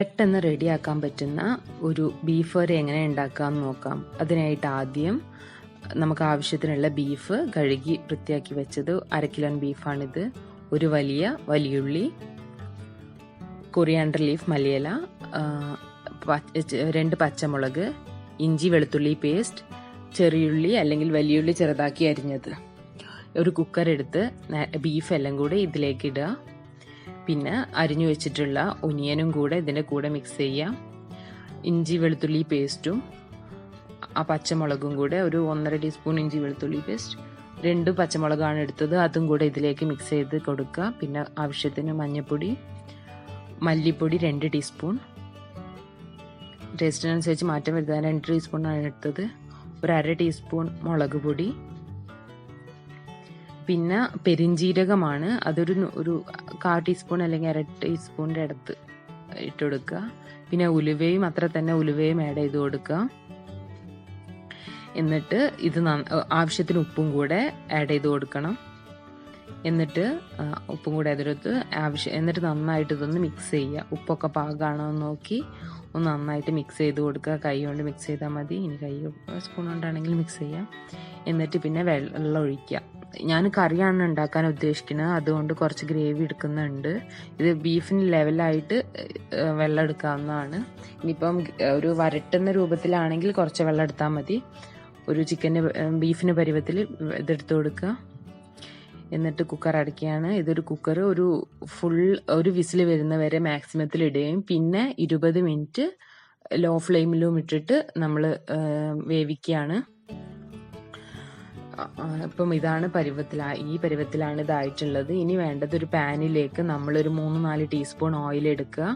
പെട്ടെന്ന് റെഡിയാക്കാൻ പറ്റുന്ന ഒരു ബീഫ് കറി എങ്ങനെ ഉണ്ടാക്കാമെന്ന് നോക്കാം. അതിനായിട്ട് ആദ്യം നമുക്ക് ആവശ്യത്തിനുള്ള ബീഫ് കഴുകി വൃത്തിയാക്കി വെച്ചത് 1/2 കിലോ ബീഫാണിത്. ഒരു വലിയുള്ളി, കൊറിയാണ്ടർ ലീഫ് മല്ലിയില, 2 പച്ചമുളക്, ഇഞ്ചി വെളുത്തുള്ളി പേസ്റ്റ്, ചെറിയുള്ളി അല്ലെങ്കിൽ വലിയുള്ളി ചെറുതാക്കി അരിഞ്ഞത്. ഒരു കുക്കർ എടുത്ത് ബീഫ് എല്ലാം കൂടി ഇതിലേക്ക് ഇടുക. പിന്നെ അരിഞ്ഞു വെച്ചിട്ടുള്ള ഒനിയനും കൂടെ ഇതിൻ്റെ കൂടെ മിക്സ് ചെയ്യാം. ഇഞ്ചി വെളുത്തുള്ളി പേസ്റ്റും ആ പച്ചമുളകും കൂടെ ഒരു 1.5 ടീസ്പൂൺ ഇഞ്ചി വെളുത്തുള്ളി പേസ്റ്റ്, 2 പച്ചമുളകാണ് എടുത്തത്, അതും കൂടെ ഇതിലേക്ക് മിക്സ് ചെയ്ത് കൊടുക്കുക. പിന്നെ ആവശ്യത്തിന് മഞ്ഞൾപ്പൊടി, മല്ലിപ്പൊടി 2 ടീസ്പൂൺ, ടേസ്റ്റിനനുസരിച്ച് മാറ്റം വരുത്താൻ 2 ടീസ്പൂണാണ് എടുത്തത്. ഒരു 1/2 ടീസ്പൂൺ മുളക് പൊടി, പിന്നെ പെരിഞ്ജീരകമാണ്, അതൊരു 1/4 ടീസ്പൂൺ അല്ലെങ്കിൽ 1/2 ടീസ്പൂണിൻ്റെ അടുത്ത് ഇട്ട് കൊടുക്കുക. പിന്നെ ഉലുവയും അത്ര തന്നെ ഉലുവയും ആഡ് ചെയ്ത് കൊടുക്കുക. എന്നിട്ട് ഇത് ആവശ്യത്തിന് ഉപ്പും കൂടെ ആഡ് ചെയ്ത് കൊടുക്കണം. എന്നിട്ട് ഉപ്പും കൂടെ അതിലെടുത്ത് എന്നിട്ട് നന്നായിട്ട് ഇതൊന്ന് മിക്സ് ചെയ്യുക. ഉപ്പൊക്കെ പാകമാണോ എന്ന് നോക്കി ഒന്ന് നന്നായിട്ട് മിക്സ് ചെയ്ത് കൊടുക്കുക. കൈ കൊണ്ട് മിക്സ് ചെയ്താൽ മതി, ഇനി കൈ സ്പൂൺ കൊണ്ടാണെങ്കിൽ മിക്സ് ചെയ്യാം. എന്നിട്ട് പിന്നെ വെള്ളം ഒഴിക്കുക. ഞാൻ കറിയാണ് ഉണ്ടാക്കാൻ ഉദ്ദേശിക്കുന്നത്, അതുകൊണ്ട് കുറച്ച് ഗ്രേവി എടുക്കുന്നുണ്ട്. ഇത് ബീഫിന് ലെവലായിട്ട് വെള്ളം എടുക്കാവുന്നതാണ്. ഇനിയിപ്പം ഒരു വരട്ടുന്ന രൂപത്തിലാണെങ്കിൽ കുറച്ച് വെള്ളം എടുത്താൽ മതി. ഒരു ബീഫിന് പരുവത്തിൽ ഇതെടുത്ത് കൊടുക്കുക. എന്നിട്ട് കുക്കർ അടയ്ക്കുകയാണ്. ഇതൊരു കുക്കർ ഒരു വിസിൽ വരുന്നവരെ മാക്സിമത്തിൽ ഇടുകയും പിന്നെ 20 മിനിറ്റ് ലോ ഫ്ലെയിമിലും ഇട്ടിട്ട് നമ്മൾ വേവിക്കുകയാണ്. ഇപ്പം ഇതാണ് ഈ പരുവത്തിലാണ് ഇതായിട്ടുള്ളത്. ഇനി വേണ്ടത് ഒരു പാനിലേക്ക് നമ്മളൊരു 3-4 ടീസ്പൂൺ ഓയിൽ എടുക്കുക.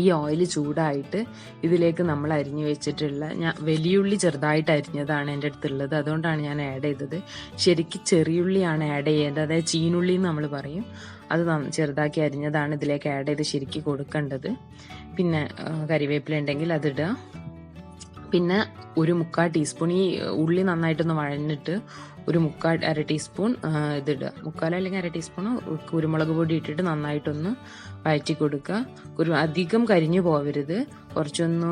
ഈ ഓയിൽ ചൂടായിട്ട് ഇതിലേക്ക് നമ്മൾ അരിഞ്ഞു വെച്ചിട്ടുള്ള വലിയുള്ളി ചെറുതായിട്ട് അരിഞ്ഞതാണ് എൻ്റെ അടുത്തുള്ളത്, അതുകൊണ്ടാണ് ഞാൻ ആഡ് ചെയ്തത്. ശരിക്കും ചെറിയുള്ളിയാണ് ആഡ് ചെയ്യേണ്ടത്, അതായത് ചീനുള്ളി എന്ന് നമ്മൾ പറയും. അത് ചെറുതാക്കി അരിഞ്ഞതാണ് ഇതിലേക്ക് ആഡ് ചെയ്ത് ശരിക്കും കൊടുക്കേണ്ടത്. പിന്നെ കരിവേപ്പില ഉണ്ടെങ്കിൽ അതിടുക. പിന്നെ ഒരു 1/4 ടീസ്പൂൺ, ഈ ഉള്ളി നന്നായിട്ടൊന്ന് വഴഞ്ഞിട്ട് ഒരു 1/4 ടീസ്പൂൺ ഇതിടുക. 1/4 അല്ലെങ്കിൽ 1/2 ടീസ്പൂൺ കുരുമുളക് പൊടി ഇട്ടിട്ട് നന്നായിട്ടൊന്ന് വഴറ്റി കൊടുക്കുക. അധികം കരിഞ്ഞു പോവരുത്, കുറച്ചൊന്ന്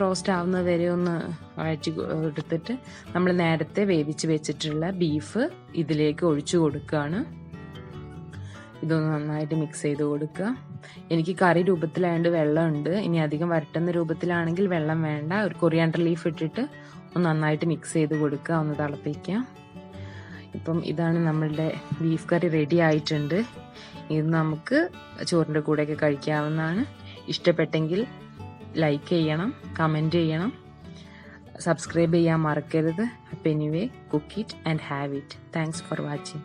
റോസ്റ്റ് ആവുന്നത് വരെ ഒന്ന് വഴറ്റി എടുത്തിട്ട് നമ്മൾ നേരത്തെ വേവിച്ച് വെച്ചിട്ടുള്ള ബീഫ് ഇതിലേക്ക് ഒഴിച്ചു കൊടുക്കുകയാണ്. ഇതൊന്ന് നന്നായിട്ട് മിക്സ് ചെയ്ത് കൊടുക്കുക. എനിക്ക് കറി രൂപത്തിലായതുകൊണ്ട് വെള്ളമുണ്ട്. ഇനി അധികം വരട്ടുന്ന രൂപത്തിലാണെങ്കിൽ വെള്ളം വേണ്ട. ഒരു കൊറിയാണ്ടർ ലീഫ് ഇട്ടിട്ട് ഒന്ന് നന്നായിട്ട് മിക്സ് ചെയ്ത് കൊടുക്കുക, ഒന്ന് തിളപ്പിക്കുക. ഇപ്പം ഇതാണ് നമ്മളുടെ ബീഫ് കറി റെഡി ആയിട്ടുണ്ട്. ഇത് നമുക്ക് ചോറിൻ്റെ കൂടെയൊക്കെ കഴിക്കാവുന്നതാണ്. ഇഷ്ടപ്പെട്ടെങ്കിൽ ലൈക്ക് ചെയ്യണം, കമൻറ്റ് ചെയ്യണം, സബ്സ്ക്രൈബ് ചെയ്യാൻ മറക്കരുത്. അപ്പം anyway, cook it and have it. Thanks for watching.